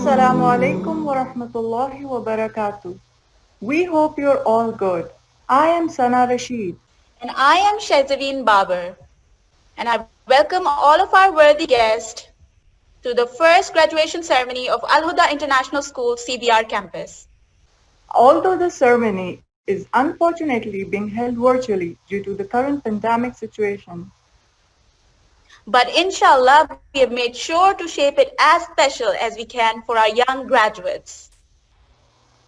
Assalamu alaikum wa rahmatullahi wa barakatuh. We hope you're all good. I am Sana Rashid. And I am Shazaveen Babar. And I welcome all of our worthy guests to the first graduation ceremony of Al Huda International School CBR campus. Although the ceremony is unfortunately being held virtually due to the current pandemic situation, But inshallah, we have made sure to shape it as special as we can for our young graduates.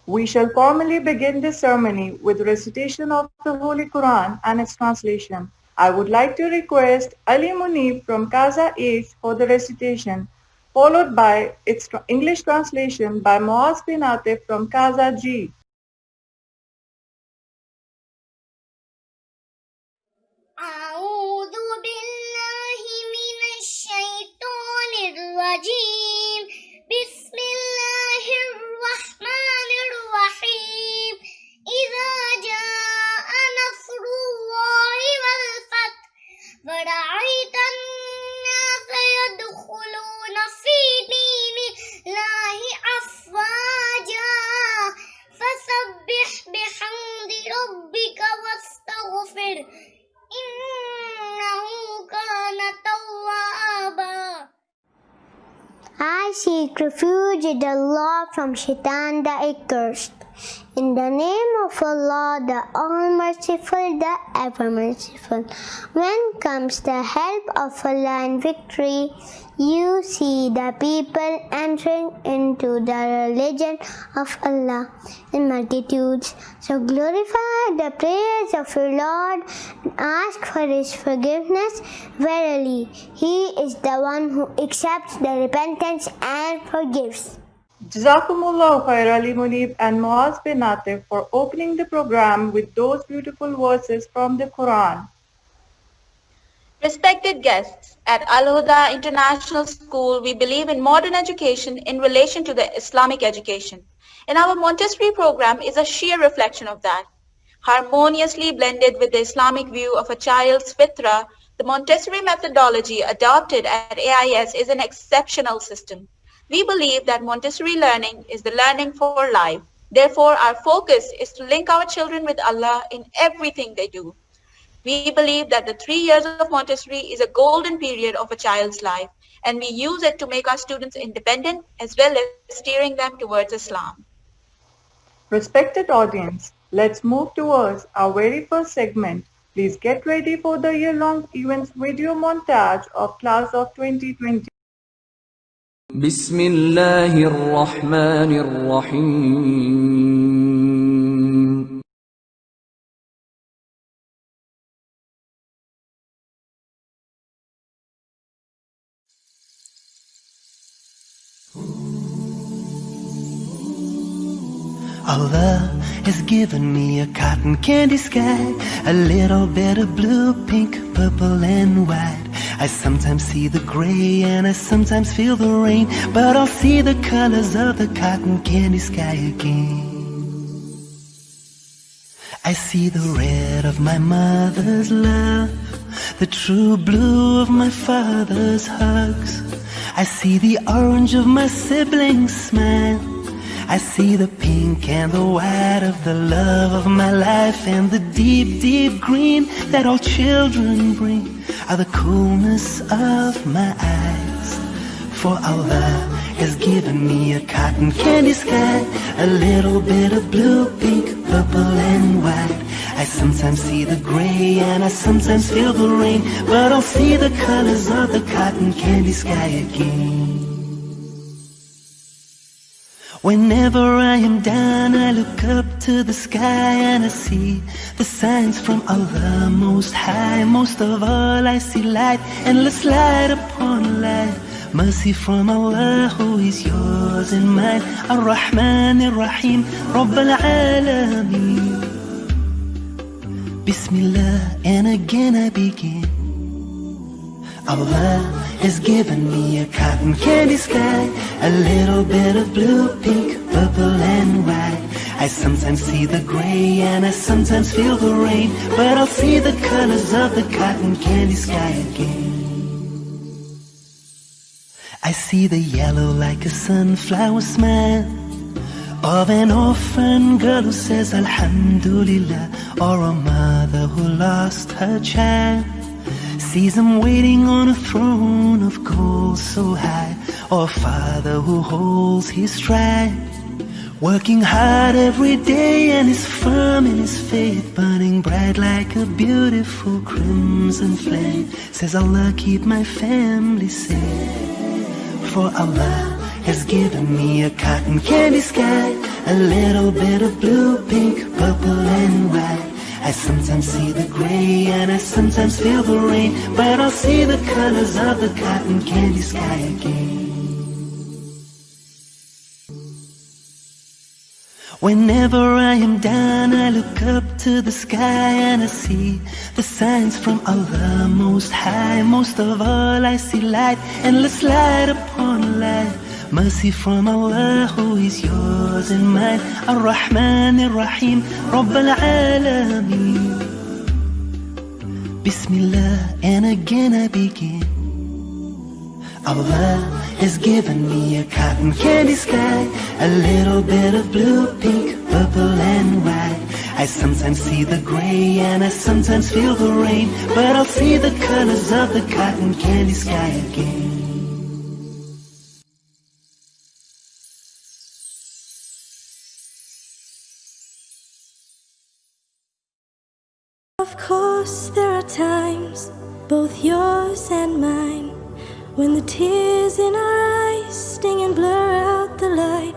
we shall formally begin this ceremony with recitation of the Holy Quran and its translation. I would like to request Ali Munib from Kaza East for the recitation, followed by its English translation by Muaz bin Atif from Kaza G. أعوذ بالله من الشيطان الرجيم بسم الله الرحمن الرحيم إذا جاء نصر الله والفتح ورأيت الناس يدخلون في دين الله أفواجا فسبح بحمد ربك واستغفر إنه كان توابا. I seek refuge in Allah from Shaitan the accursed. In the name of Allah, the All-Merciful, the Ever-Merciful. When comes the help of Allah and victory, you see the people entering into the religion of Allah in multitudes. So glorify the praise of your Lord and ask for His forgiveness. Verily, He is the one who accepts the repentance and forgives. Jazakumullah khair Ali Munib and Muaz bin Atif for opening the program with those beautiful verses from the Quran. Respected guests, at Al Huda International School, we believe in modern education in relation to the Islamic education. And our Montessori program is a sheer reflection of that. Harmoniously blended with the Islamic view of a child's fitra, the Montessori methodology adopted at AIS is an exceptional system. We believe that Montessori learning is the learning for life. Therefore, our focus is to link our children with Allah in everything they do. We believe that the 3 years of Montessori is a golden period of a child's life, and we use it to make our students independent as well as steering them towards Islam. Respected audience, let's move towards our very first segment. Please get ready for the year-long events video montage of Class of 2020. بسم الله الرحمن الرحيم Allah has given me a cotton candy sky, a little bit of blue, pink, purple and white. I sometimes see the gray and I sometimes feel the rain, but I'll see the colors of the cotton candy sky again. I see the red of my mother's love, the true blue of my father's hugs. I see the orange of my siblings' smile. I see the pink and the white of the love of my life, and the deep, deep green that all children bring are the coolness of my eyes. For Allah has given me a cotton candy sky, a little bit of blue, pink, purple and white. I sometimes see the gray and I sometimes feel the rain, but I'll see the colors of the cotton candy sky again. Whenever I am down, I look up to the sky and I see the signs from Allah Most High. Most of all, I see light, endless light upon light. Mercy from Allah, who is yours and mine. Ar-Rahman Ar-Rahim, Rabb al-Alameen. Bismillah, and again I begin. Allah has given me a cotton candy sky, a little bit of blue, pink, purple and white. I sometimes see the gray and I sometimes feel the rain, but I'll see the colors of the cotton candy sky again. I see the yellow like a sunflower smile of an orphan girl who says Alhamdulillah, or a mother who lost her child, sees him waiting on a throne of gold so high, or a father who holds his stride, working hard every day and is firm in his faith, burning bright like a beautiful crimson flame, says Allah keep my family safe. For Allah has given me a cotton candy sky, a little bit of blue, pink, purple and white. I sometimes see the gray and I sometimes feel the rain, but I'll see the colors of the cotton candy sky again. Whenever I am down, I look up to the sky and I see the signs from Allah Most High. Most of all I see light, endless light upon light. Mercy from Allah who is yours and mine. Ar-Rahman Ar-Rahim, Rabb al-Alameen. Bismillah, and again I begin. Allah has given me a cotton candy sky, a little bit of blue, pink, purple and white. I sometimes see the gray and I sometimes feel the rain, but I'll see the colors of the cotton candy sky again. Of course there are times, both yours and mine, when the tears in our eyes sting and blur out the light.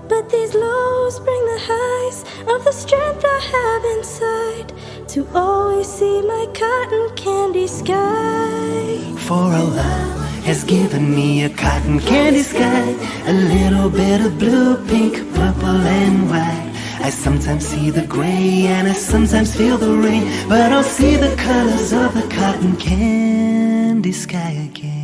But these lows bring the highs of the strength I have inside, to always see my cotton candy sky. For Allah has given me a cotton candy sky, a little bit of blue, pink, purple and white. I sometimes see the gray and I sometimes feel the rain, but I'll see the colors of the cotton candy sky again.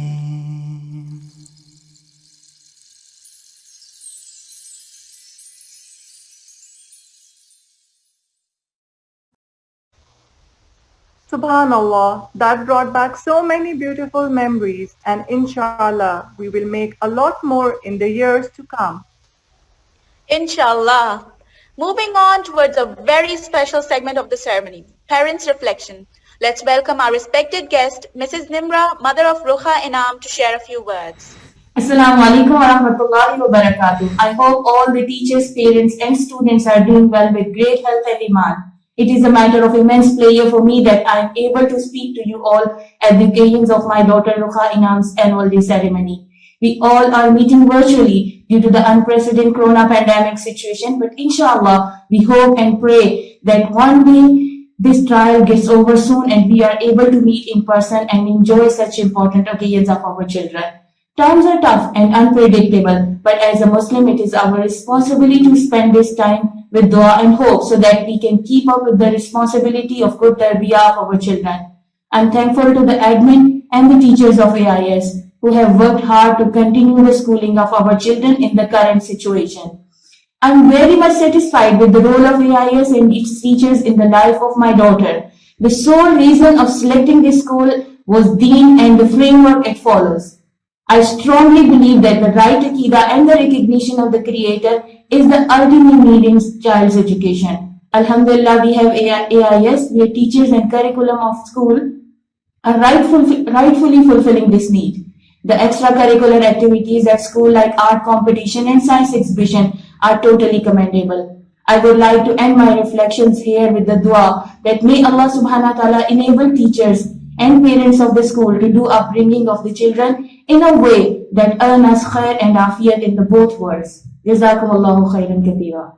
Subhanallah, that brought back so many beautiful memories, and inshallah, we will make a lot more in the years to come. Inshallah. Moving on towards a very special segment of the ceremony, Parents' Reflection. Let's welcome our respected guest, Mrs. Nimra, mother of Ruha Inam, to share a few words. Assalamu alaikum wa rahmatullahi wa barakatuh. I hope all the teachers, parents and students are doing well with great health and iman. It is a matter of immense pleasure for me that I am able to speak to you all at the occasions of my daughter Ruha Inam's annual day ceremony. We all are meeting virtually due to the unprecedented corona pandemic situation, but inshallah, we hope and pray that one day this trial gets over soon and we are able to meet in person and enjoy such important occasions of our children. Times are tough and unpredictable, but as a Muslim, it is our responsibility to spend this time with dua and hope so that we can keep up with the responsibility of good tarbiyah of our children. I'm thankful to the admin and the teachers of AIS who have worked hard to continue the schooling of our children in the current situation. I'm very much satisfied with the role of AIS and its teachers in the life of my daughter. The sole reason of selecting this school was Deen and the framework it follows. I strongly believe that the right Aqidah and the recognition of the Creator is the ultimate need in child's education. Alhamdulillah, we have AIS, where teachers and curriculum of school are rightfully fulfilling this need. The extracurricular activities at school like art competition and science exhibition are totally commendable. I would like to end my reflections here with the dua that may Allah subhanahu wa ta'ala enable teachers and parents of the school to do upbringing of the children in a way that earn us khair and afiyat in the both worlds. Jazakumullahu khairan kathira.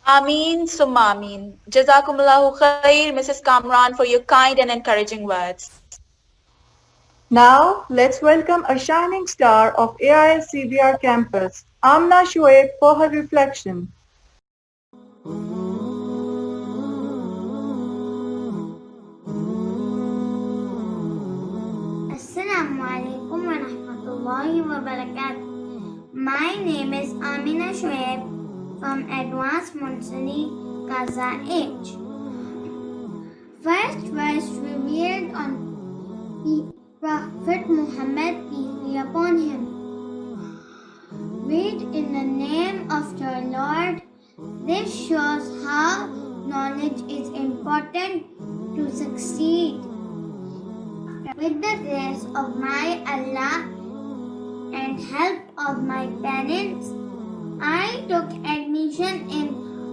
Ameen summa ameen. Jazakumullahu khair, Mrs. Kamran, for your kind and encouraging words. Now, let's welcome a shining star of AIS CBR campus, Amna Shoaib, for her reflection. Assalamu alaikum wa rahmatullahi wa barakatuh. My name is Amina Shoaib from Advanced Montessori, Gaza H. First verse revealed on Prophet Muhammad, peace be upon him. Read in the name of your Lord. This shows how knowledge is important to succeed. With the grace of my Allah and help of my parents, I took admission in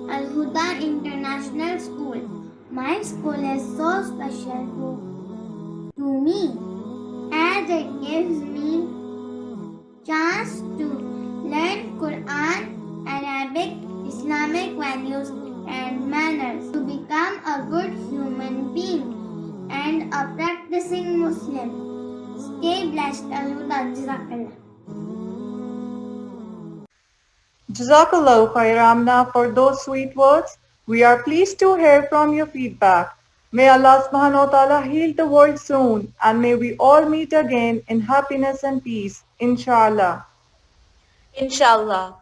Al-Huda International School. My school is so special to me as it gives me chance to learn Quran, Arabic, Islamic values and manners, to become a good human being and a practicing Muslim. Stay blessed. Al-Huda. Jazakallah. Jazakallahu khair, Amna, for those sweet words. We are pleased to hear from your feedback. May Allah subhanahu wa ta'ala heal the world soon, and may we all meet again in happiness and peace, inshallah. Inshallah.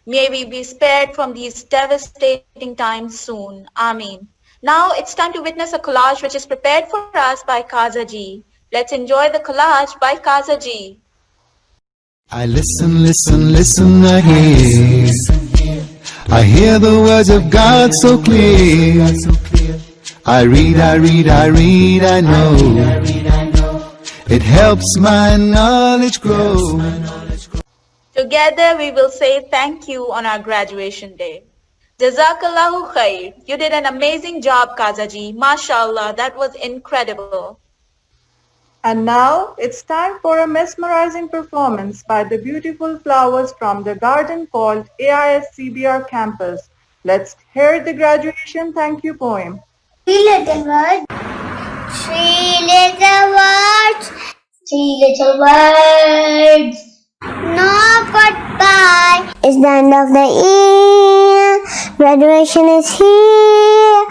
May we be spared from these devastating times soon. Ameen. Now it's time to witness a collage which is prepared for us by Kaza ji. Let's enjoy the collage by Kaza ji. I listen, listen, listen, I hear the words of God so clear. I read, I know. It helps my knowledge grow. Together we will say thank you on our graduation day. Jazakallahu khair. You did an amazing job, Kaza ji. MashaAllah, that was incredible. And now it's time for a mesmerizing performance by the beautiful flowers from the garden called AIS CBR campus. Let's hear the graduation thank you poem. Three little words. Three little words. Three little words. No goodbye. It's the end of the year. Graduation is here.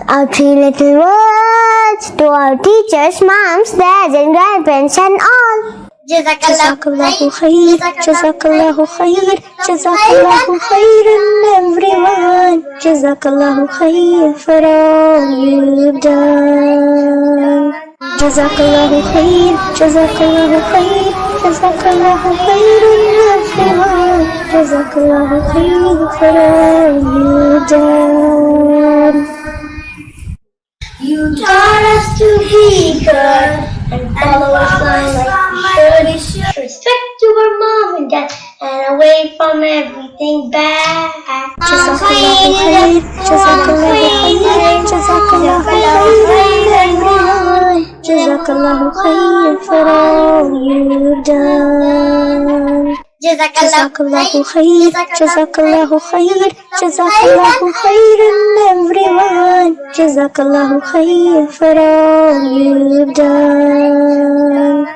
Our three little words to our teachers, moms, dads, and grandparents, and all. Jazakallahu khair, Jazakallahu khair, Jazakallahu khairan everyone. Jazakallahu khair for all you've done. Jazakallahu khair, Jazakallahu khair, Jazakallahu khairan everyone. Jazakallahu khair for all you've done. You taught us to be good and follow us like we should. Respect your mom and dad and away from everything bad. Jazakallahu khair, Jazakallahu khair, Jazakallahu khair, Jazakallahu khair for all you've done. Jazakallahu khair, Jazakallahu khair, Jazakallahu khairan everyone. Jazakallahu khair for all you've done.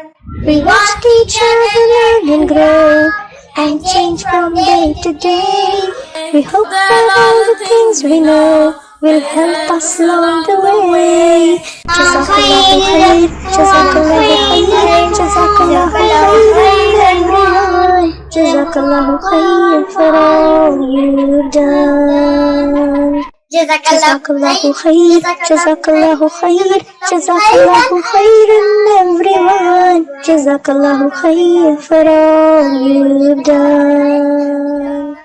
We watch each other learn and grow and change from day to day. We hope that all the things we know will help us along the way. Jazakallahu khair, Jazakallahu khair, Jazakallahu khair everyone. Jazakallahu khair for all you've done. Jazakallahu khair, Jazakallahu khair, Jazakallahu khairan everyone. Jazakallahu khair for all you've done.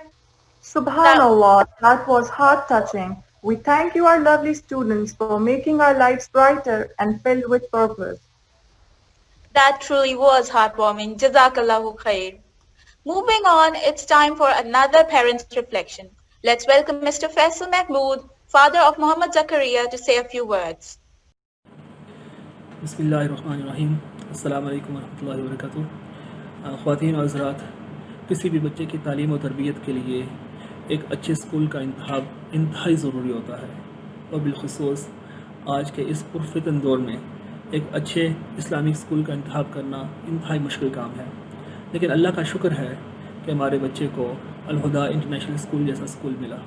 Subhanallah, that was heart-touching. We thank you, our lovely students, for making our lives brighter and filled with purpose. That truly was heartwarming. Jazakallahu khair. Moving on, it's time for another parent's reflection. Let's welcome Mr. Faisal Mahmood, father of Muhammad Zakaria, to say a few words. बिस्मिल्लाहिर्रहमानिर्रहीम अस्सलाम वालेकुम रहमतुल्लाहि व बरकातुहू। ख़वातीन और हज़रात, किसी भी बच्चे की तालीम और तरबियत के लिए एक अच्छे स्कूल का इंतखाब इंतहाई ज़रूरी होता है, और बिलख़ुसूस आज के इस पुरफ़ितन दौर में एक अच्छे इस्लामिक स्कूल का इंतखाब करना इंतहाई मुश्किल काम है। लेकिन अल्लाह का शुक्र है कि हमारे बच्चे को अल-हुदा इंटरनेशनल स्कूल जैसा स्कूल मिला,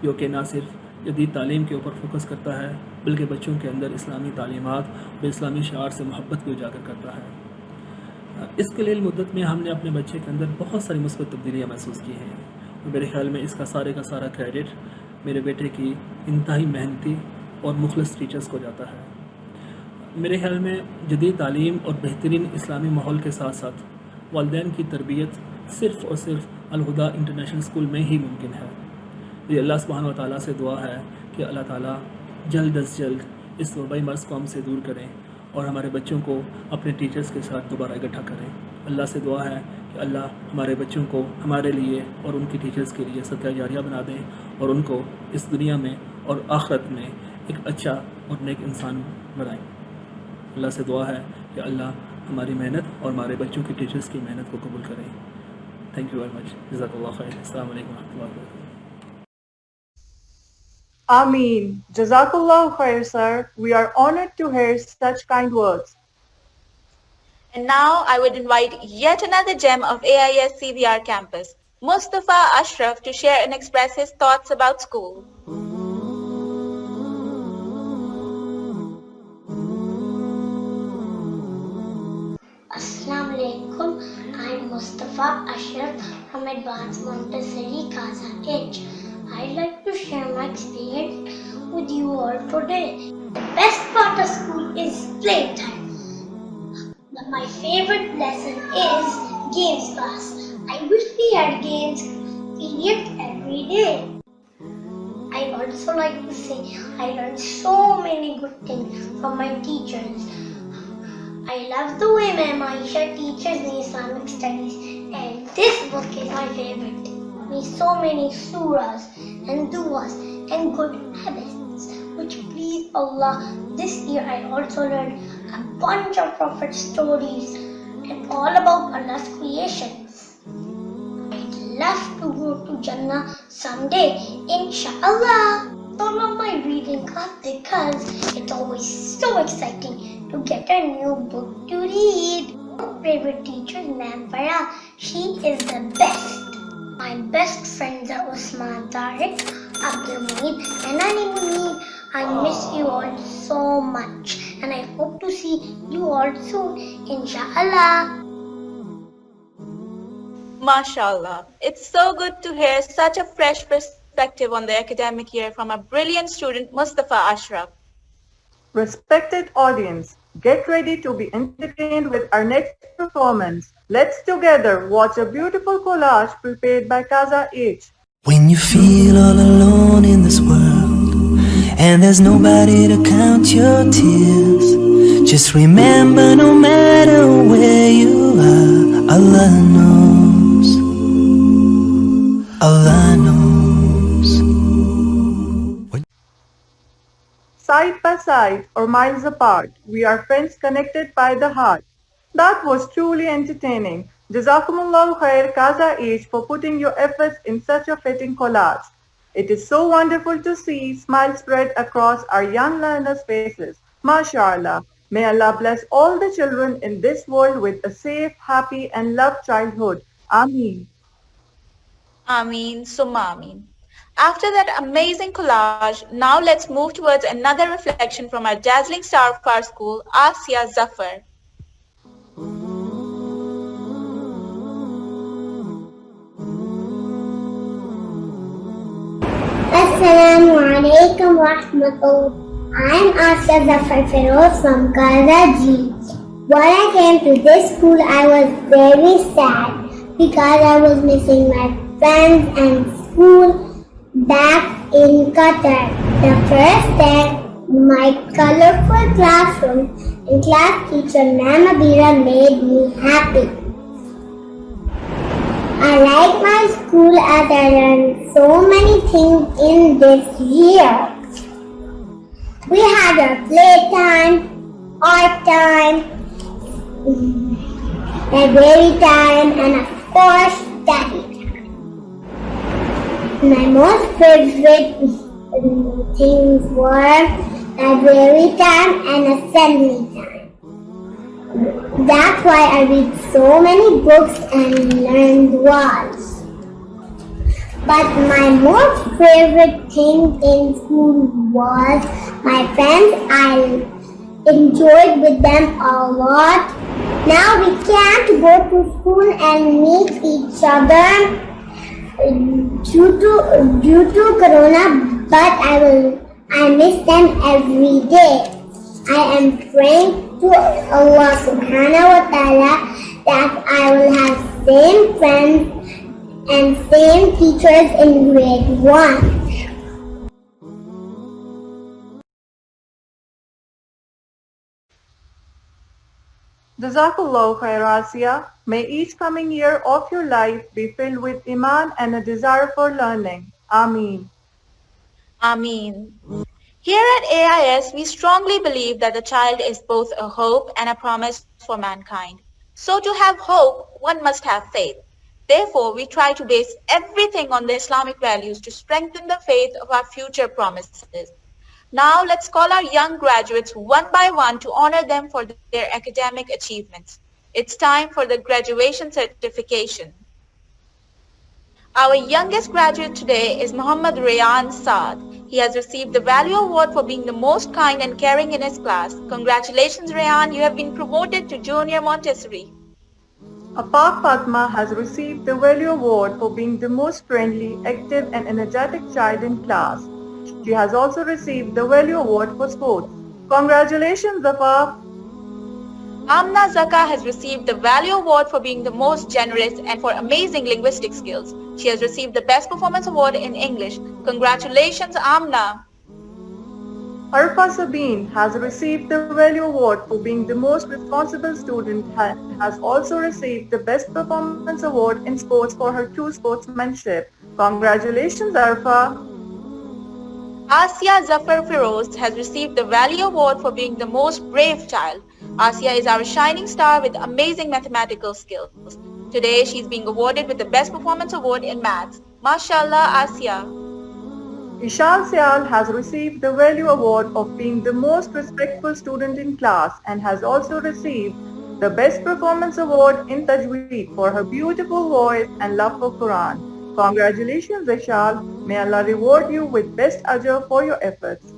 जो कि ना सिर्फ जदीद तालीम के ऊपर फोकस करता है बल्कि बच्चों के अंदर इस्लामी तालीमात और इस्लामी शार से मोहब्बत भी उजागर करता है। इस कलील मुद्दत में हमने अपने बच्चे के अंदर बहुत सारी मुस्बत तब्दीलियाँ महसूस की हैं, और मेरे ख्याल में इसका सारे का सारा क्रेडिट मेरे बेटे की इंतहाई मेहनती और मुखलिस टीचर्स को जाता है। मेरे ख्याल में जदीद तालीम और बेहतरीन इस्लामी माहौल के साथ साथ वालिदैन की तरबियत सिर्फ़ और सिर्फ अल-हुदा इंटरनेशनल स्कूल में ही मुमकिन है। ये अल्लाह सुब्हानहू व तआला से दुआ है कि अल्लाह ताला जल्द अज़ जल्द इस वबाई मर्ज़ को हमसे दूर करें और हमारे बच्चों को अपने टीचर्स के साथ दोबारा इकट्ठा करें। अल्लाह से दुआ है कि अल्लाह हमारे बच्चों को हमारे लिए और उनकी टीचर्स के लिए सदका जारिया बना दें और उनको इस दुनिया में और आखिरत में एक अच्छा और नेक इंसान बनाएं। अल्लाह से दुआ है कि अल्लाह हमारी मेहनत और हमारे बच्चों की टीचर्स की मेहनत को कबूल करें। Thank you very much. जज़ाकल्लाह खैर। अस्सलाम वालेकुम व रहमतुल्लाहि व बरकातुहू। Ameen. Jazakallah khair, sir. We are honored to hear such kind words. And now I would invite yet another gem of AIS CVR campus, Mustafa Ashraf, to share and express his thoughts about school. Assalamu alaikum. I'm Mustafa Ashraf from Advanced Montessori Kaza H. I'd like to share my experience with you all today. The best part of school is playtime. My favorite lesson is games class. I wish we had games period every day. I also like to say I learned so many good things from my teachers. I love the way Ma'am Aisha teaches me Islamic studies, and this book is my favorite. Me so many surahs and duas and good habits which please Allah. This year I also learned a bunch of Prophet stories and all about Allah's creations. I'd love to go to Jannah someday, inshallah. All of my reading up because it's always so exciting to get a new book to read. My favorite teacher is Ma'am Farah. She is the best. My best friends are Usman Tariq, Abdul Muneeb and Ali Muneeb. I miss you all so much and I hope to see you all soon, inshallah. MashaAllah. It's so good to hear such a fresh perspective on the academic year from a brilliant student, Mustafa Ashraf. Respected audience, get ready to be entertained with our next performance. Let's together watch a beautiful collage prepared by Kaza H. When you feel all alone in this world and there's nobody to count your tears, just remember no matter where you are, Allah knows. Allah knows. Side by side or miles apart, we are friends connected by the heart. That was truly entertaining. Jazakumullahu khair Kaza H for putting your efforts in such a fitting collage. It is so wonderful to see smiles spread across our young learners' faces. MashaAllah. May Allah bless all the children in this world with a safe, happy and loved childhood. Ameen. Ameen, summa ameen. After that amazing collage, now let's move towards another reflection from our dazzling star of our school, Asya Zafar. Assalamu alaikum wa rahmatullah. I'm Asya Zafar Feroz from Karachi. When I came to this school, I was very sad because I was missing my friends and school back in Qatar. The first day, my colorful classroom and class teacher Ma'am Abira made me happy. I like my school as I learned so many things in this year. We had a playtime, art time, library time, and of course study time. My most favorite things were library time and assembly time. That's why I read so many books and learned words. But my most favorite thing in school was my friends. I enjoyed with them a lot. Now we can't go to school and meet each other due to Corona, but I miss them every day. I am praying to Allah subhanahu wa ta'ala that I will have same friends and same teachers in grade 1. Jazakallahu khair, Asiya. May each coming year of your life be filled with iman and a desire for learning. Ameen. Ameen. Here at AIS, we strongly believe that the child is both a hope and a promise for mankind. So to have hope, one must have faith. Therefore, we try to base everything on the Islamic values to strengthen the faith of our future promises. Now let's call our young graduates one by one to honor them for their academic achievements. It's time for the graduation certification. Our youngest graduate today is Muhammad Rayan Saad. He has received the Value Award for being the most kind and caring in his class. Congratulations, Rayan, you have been promoted to Junior Montessori. Apak Fatma has received the Value Award for being the most friendly, active and energetic child in class. She has also received the Value Award for sports. Congratulations, Apak. Amna Zaka has received the Value Award for being the most generous and for amazing linguistic skills. She has received the Best Performance Award in English. Congratulations, Amna. Arfa Sabine has received the Value Award for being the most responsible student and has also received the Best Performance Award in sports for her true sportsmanship. Congratulations, Arfa. Asya Zafar Firoz has received the Value Award for being the most brave child. Asya is our shining star with amazing mathematical skills. Today, she is being awarded with the Best Performance Award in Maths. MashaAllah, Asya. Ishan Syal has received the Value Award of being the most respectful student in class and has also received the Best Performance Award in Tajweed for her beautiful voice and love for Quran. Congratulations, Ishal. May Allah reward you with best ajr for your efforts.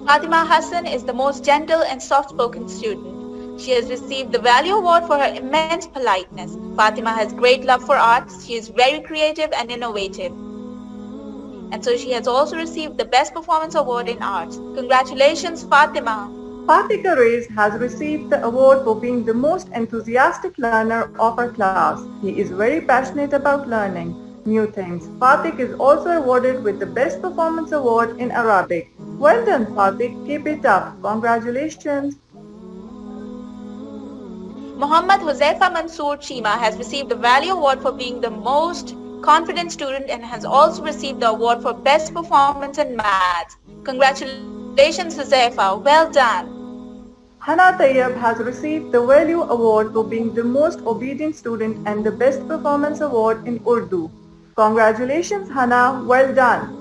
Fatima Hassan is the most gentle and soft-spoken student. She has received the Value Award for her immense politeness. Fatima has great love for arts. She is very creative and innovative. And so she has also received the Best Performance Award in Arts. Congratulations, Fatima. Fatika Reyes has received the award for being the most enthusiastic learner of her class. He is very passionate about learning new things. Fatik is also awarded with the Best Performance Award in Arabic. Well done, Fatik. Keep it up. Congratulations. Muhammad Huzaifa Mansoor Chima has received the Value Award for being the most confident student and has also received the award for Best Performance in Maths. Congratulations, Huzaifa. Well done. Hana Tayyab has received the Value Award for being the most obedient student and the Best Performance Award in Urdu. Congratulations, Hana. Well done.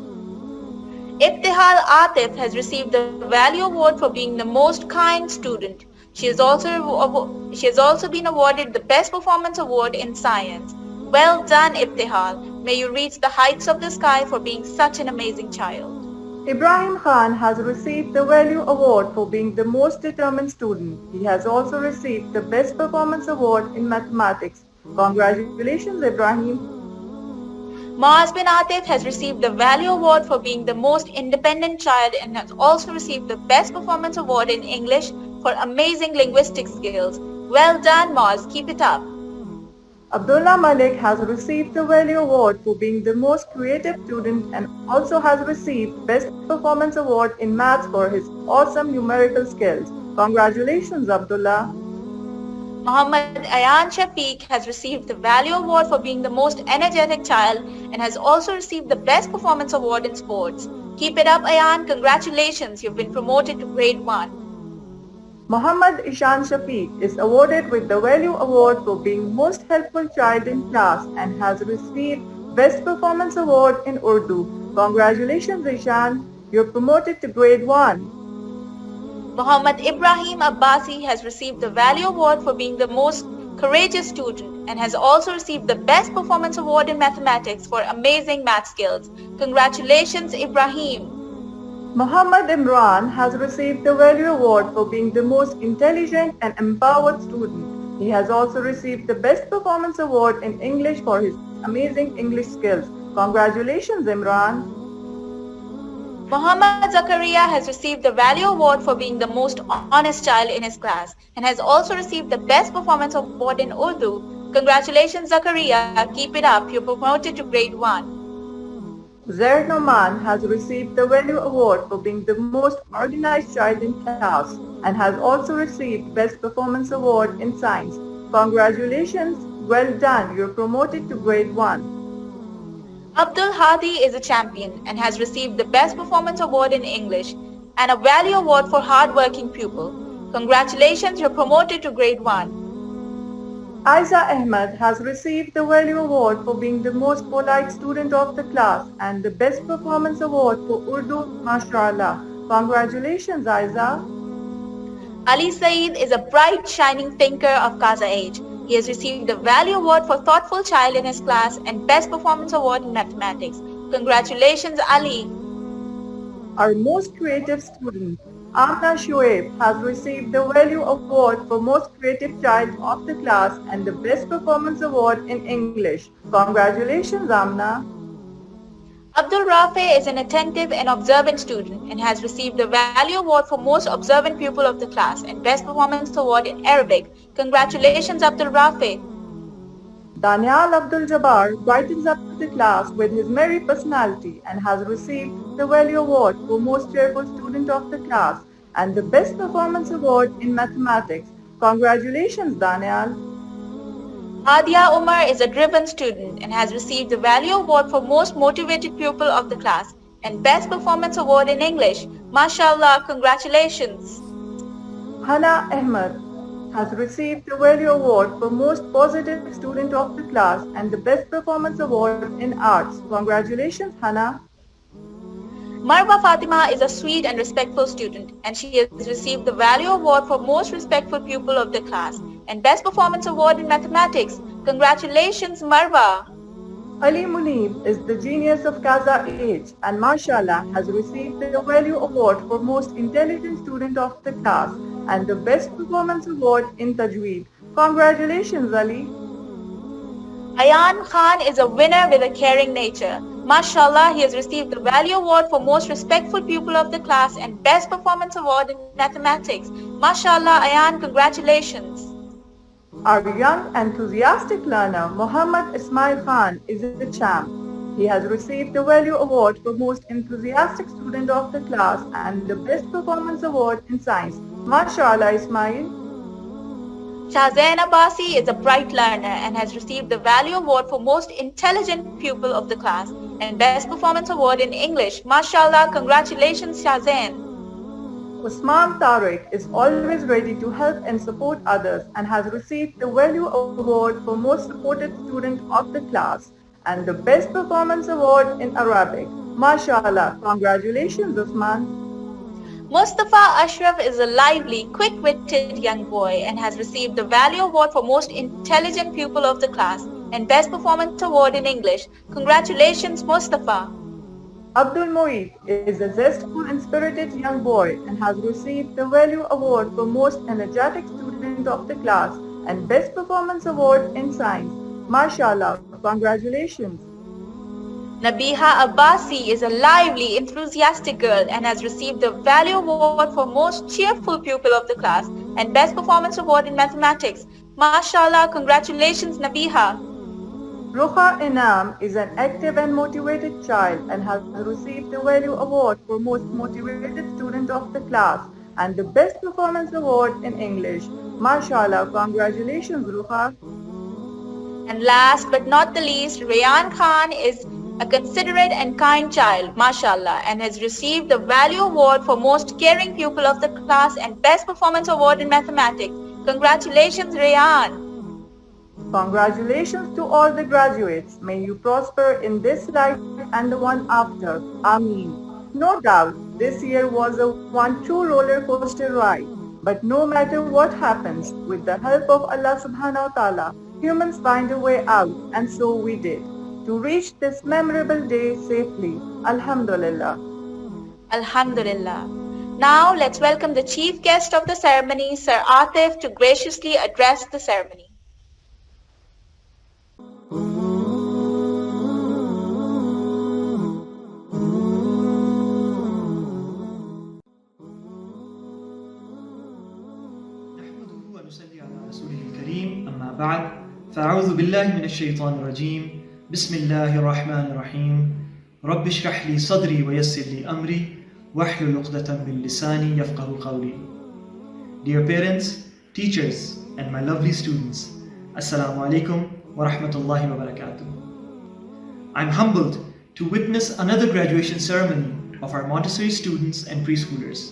Ibtihal Atif has received the Value Award for being the most kind student. She has also been awarded the Best Performance Award in Science. Well done, Ibtihal. May you reach the heights of the sky for being such an amazing child. Ibrahim Khan has received the Value Award for being the most determined student. He has also received the Best Performance Award in Mathematics. Congratulations, Ibrahim. Maaz bin Atif has received the Value Award for being the most independent child and has also received the Best Performance Award in English for amazing linguistic skills. Well done, Maaz. Keep it up. Abdullah Malik has received the Value Award for being the most creative student and also has received Best Performance Award in Maths for his awesome numerical skills. Congratulations, Abdullah. Muhammad Ayan Shafiq has received the Value Award for being the most energetic child and has also received the Best Performance Award in Sports. Keep it up, Ayan. Congratulations. You've been promoted to Grade 1. Muhammad Ishan Shafiq is awarded with the Value Award for being most helpful child in class and has received Best Performance Award in Urdu. Congratulations, Ishan. You're promoted to Grade 1. Muhammad Ibrahim Abbasi has received the Value Award for being the most courageous student and has also received the Best Performance Award in Mathematics for amazing math skills. Congratulations, Ibrahim. Muhammad Imran has received the Value Award for being the most intelligent and empowered student. He has also received the Best Performance Award in English for his amazing English skills. Congratulations, Imran. Muhammad Zakaria has received the Value Award for being the most honest child in his class and has also received the Best Performance Award in Urdu. Congratulations, Zakaria. Keep it up. You're promoted to grade 1. Zaid Noman has received the Value Award for being the most organized child in class and has also received Best Performance Award in Science. Congratulations, well done, you're promoted to grade 1. Abdul Hadi is a champion and has received the Best Performance Award in English and a Value Award for hard-working pupil. Congratulations, you're promoted to grade 1. Aiza Ahmed has received the Value Award for being the most polite student of the class and the Best Performance Award for Urdu, MashaAllah. Congratulations, Aiza. Ali Saeed is a bright, shining thinker of Qaza age. He has received the Value Award for Thoughtful Child in his class and Best Performance Award in Mathematics. Congratulations, Ali. Our most creative student, Amna Shoaib, has received the Value Award for Most Creative Child of the class and the Best Performance Award in English. Congratulations, Amna. Abdul Rafi is an attentive and observant student and has received the Value Award for Most Observant Pupil of the class and Best Performance Award in Arabic. Congratulations, Abdul Rafi. Danial Abdul Jabbar brightens up the class with his merry personality and has received the Value Award for Most Cheerful Student of the class and the Best Performance Award in Mathematics. Congratulations, Danial. Adia Umar is a driven student and has received the Value Award for Most Motivated Pupil of the class and Best Performance Award in English. MashaAllah, congratulations. Hana Ahmed has received the Value Award for Most Positive Student of the class and the Best Performance Award in Arts. Congratulations, Hana. Marwa Fatima is a sweet and respectful student and she has received the Value Award for Most Respectful Pupil of the class and Best Performance Award in Mathematics. Congratulations, Marwa. Ali Munib is the genius of Qaza age and mashallah has received the Value Award for Most Intelligent Student of the class and the Best Performance Award in Tajweed. Congratulations, Ali. Ayan Khan is a winner with a caring nature. MashaAllah, he has received the Value Award for Most Respectful Pupil of the class and Best Performance Award in Mathematics. MashaAllah, Ayan, congratulations. Our young enthusiastic learner, Muhammad Ismail Khan, is a champ. He has received the Value Award for Most Enthusiastic Student of the class and the Best Performance Award in Science. MashaAllah, Ismail. Shahzain Abbasi is a bright learner and has received the Value Award for Most Intelligent Pupil of the class and Best Performance Award in English. MashaAllah, congratulations, Shahzain. Usman Tariq is always ready to help and support others and has received the Value Award for Most Supported Student of the class and the Best Performance Award in Arabic. MashaAllah, congratulations, Usman. Mustafa Ashraf is a lively, quick-witted young boy and has received the Value Award for Most Intelligent Pupil of the class and Best Performance Award in English. Congratulations, Mustafa. Abdul Moeed is a zestful and spirited young boy and has received the Value Award for Most Energetic Student of the class and Best Performance Award in Science. MashaAllah, congratulations. Nabiha Abbasi is a lively, enthusiastic girl and has received the Value Award for Most Cheerful Pupil of the class and Best Performance Award in Mathematics. MashaAllah, congratulations, Nabiha. Rukha Inam is an active and motivated child and has received the Value Award for Most Motivated Student of the class and the Best Performance Award in English. MashaAllah, congratulations, Rukha. And last but not the least, Rayan Khan is a considerate and kind child, MashaAllah, and has received the Value Award for Most Caring Pupil of the class and Best Performance Award in Mathematics. Congratulations, Rayan. Congratulations to all the graduates. May you prosper in this life and the one after. Ameen. No doubt, this year was a one true roller coaster ride. But no matter what happens, with the help of Allah subhanahu wa ta'ala, humans find a way out, and so we did, to reach this memorable day safely. Alhamdulillah. Alhamdulillah. Now let's welcome the chief guest of the ceremony, Sir Atif, to graciously address the ceremony. بعد فأعوذ بالله من الشيطان الرجيم بسم الله الرحمن الرحيم رب اشرح لي صدري ويسر لي أمري واحلل عقدة من لساني يفقهوا قولي. Dear parents, teachers, and my lovely students, Assalamu alaikum wa rahmatullahi wa barakatuh. I'm humbled to witness another graduation ceremony of our Montessori students and preschoolers.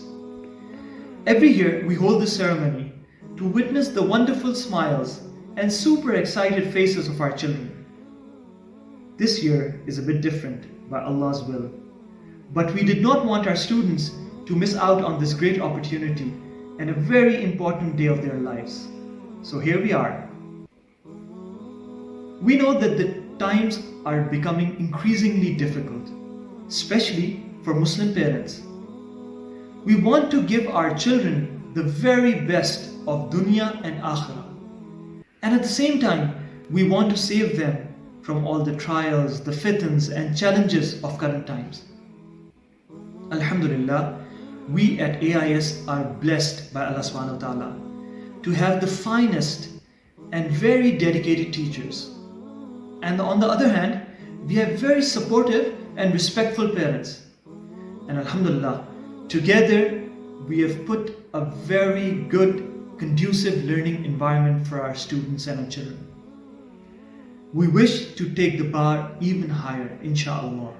Every year we hold this ceremony to witness the wonderful smiles and super excited faces of our children. This year is a bit different by Allah's will, but we did not want our students to miss out on this great opportunity and a very important day of their lives. So here we are. We know that the times are becoming increasingly difficult, especially for Muslim parents. We want to give our children the very best of dunya and akhirah. And at the same time, we want to save them from all the trials, the fitans and challenges of current times. Alhamdulillah, we at AIS are blessed by Allah subhanahu wa ta'ala to have the finest and very dedicated teachers. And on the other hand, we have very supportive and respectful parents. And Alhamdulillah, together we have put a very good, conducive learning environment for our students and our children. We wish to take the bar even higher, inshallah.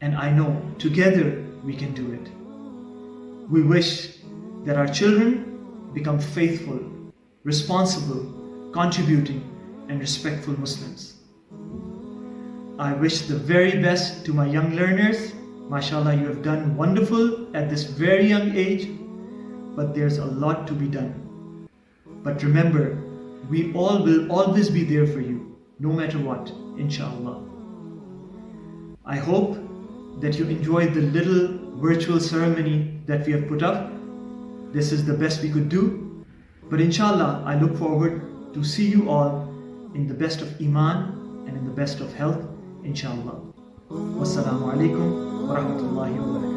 And I know together we can do it. We wish that our children become faithful, responsible, contributing, and respectful Muslims. I wish the very best to my young learners. MashaAllah, you have done wonderful at this very young age, but there's a lot to be done. But remember, we all will always be there for you, no matter what, inshallah. I hope that you enjoyed the little virtual ceremony that we have put up. This is the best we could do. But inshallah, I look forward to see you all in the best of Iman and in the best of health, inshallah. Wassalamu alaikum wa rahmatullahi wa barakatuh.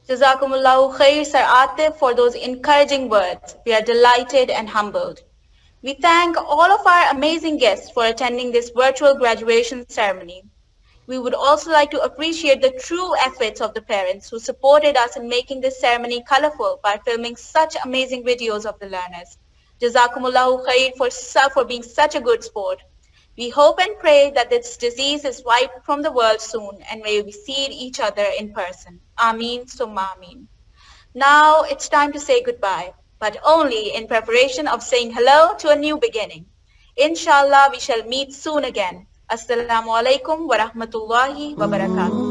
Jazakumullahu khair, Sir Atif, for those encouraging words. We are delighted and humbled. We thank all of our amazing guests for attending this virtual graduation ceremony. We would also like to appreciate the true efforts of the parents who supported us in making this ceremony colorful by filming such amazing videos of the learners. Jazakumullahu khair for being such a good sport. We hope and pray that this disease is wiped from the world soon and may we see each other in person. Ameen summa ameen. Now it's time to say goodbye, but only in preparation of saying hello to a new beginning. Inshallah, we shall meet soon again. Assalamu alaikum wa rahmatullahi wa barakatuh.